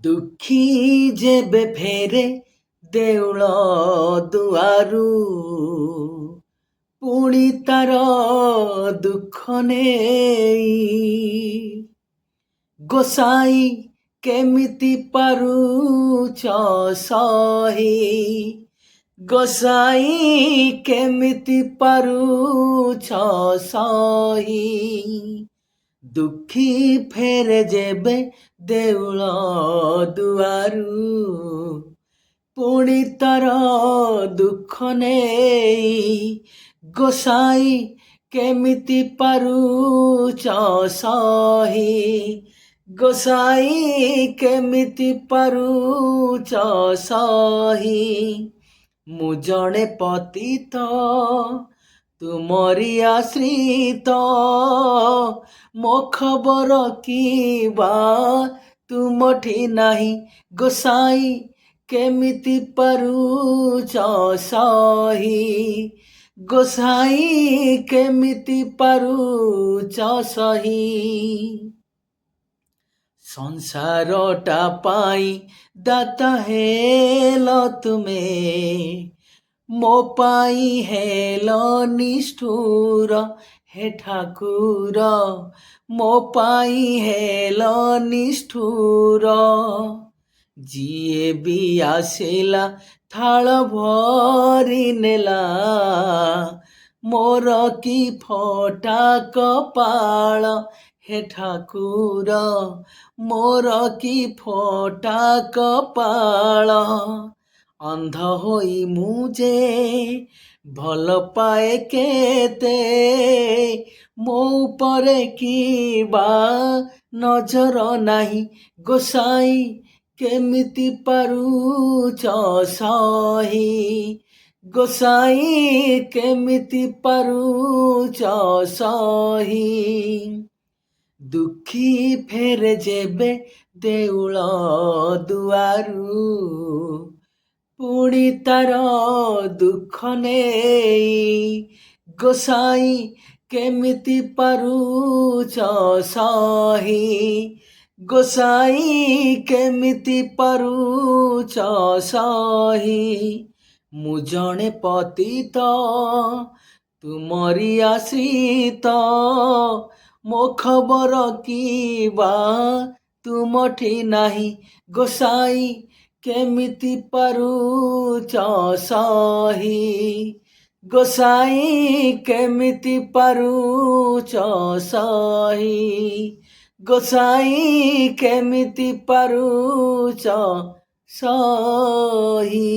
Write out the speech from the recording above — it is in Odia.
ଦୁଃଖୀ ଯେବେ ଫେରେ ଦେଉଳ ଦୁଆରୁ ପୁଣି ତାର ଦୁଃଖ ନେଇ ଗୋସାଇଁ କେମିତି ପାରୁଛ ସହି ଗୋସାଇଁ କେମିତି ପାରୁଛ ସହି ଦୁଃଖୀ ଫେରେ ଯେବେ ଦେଉଳ ଦୁଆରୁ ପୁଣି ତାର ଦୁଃଖ ନେଇ ଗୋସାଇଁ କେମିତି ପାରୁଛ ସହି ଗୋସାଇଁ କେମିତି ପାରୁଛ ସହି ମୁଁ ଜଣେ ପତିତ ତୁମରି ଆଶ୍ରିତ ମୋ ଖବର କିବା ତୁମଠି ନାହିଁ ଗୋସାଇଁ କେମିତି ପାରୁଛ ସହି ଗୋସାଇଁ କେମିତି ପାରୁଛ ସହି ସଂସାରଟା ପାଇଁ ଦାତା ହେଲ ତୁମେ ମୋ ପାଇଁ ହେଲ ନିଷ୍ଠୁର ହେ ଠାକୁର ମୋ ପାଇଁ ହେଲ ନିଷ୍ଠୁର ଯିଏ ବି ଆସିଲା ଥାଳ ଭରି ନେଲା ମୋର କି ଫଟା କପାଳ ହେ ଠାକୁର ମୋର କି ଫଟା କପାଳ ଅନ୍ଧ ହୋଇ ମୁଁ ଯେ ଭଲ ପାଏ କେତେ ମୋ ଉପରେ କିବା ନଜର ନାହିଁ ଗୋସାଇଁ କେମିତି ପାରୁଛ ସହି ଗୋସାଇଁ କେମିତି ପାରୁଛ ସହି ଦୁଃଖୀ ଫେରେ ଯେବେ ଦେଉଳ ଦୁଆରୁ ପୁଣି ତାର ଦୁଃଖ ନେଇ ଗୋସାଇଁ କେମିତି ପାରୁଛ ସହି ଗୋସାଇଁ କେମିତି ପାରୁଛ ସହି ମୁଁ ଜଣେ ପତିତ ତୁମରି ଆଶ୍ରିତ ମୋ ଖବର କିବା ତୁମଠି ନାହିଁ ଗୋସାଇଁ କେମିତି ପାରୁଛ ସହି ଗୋସାଇଁ କେମିତି ପାରୁଛ ସହି ଗୋସାଇଁ କେମିତି ପାରୁଛ ସହି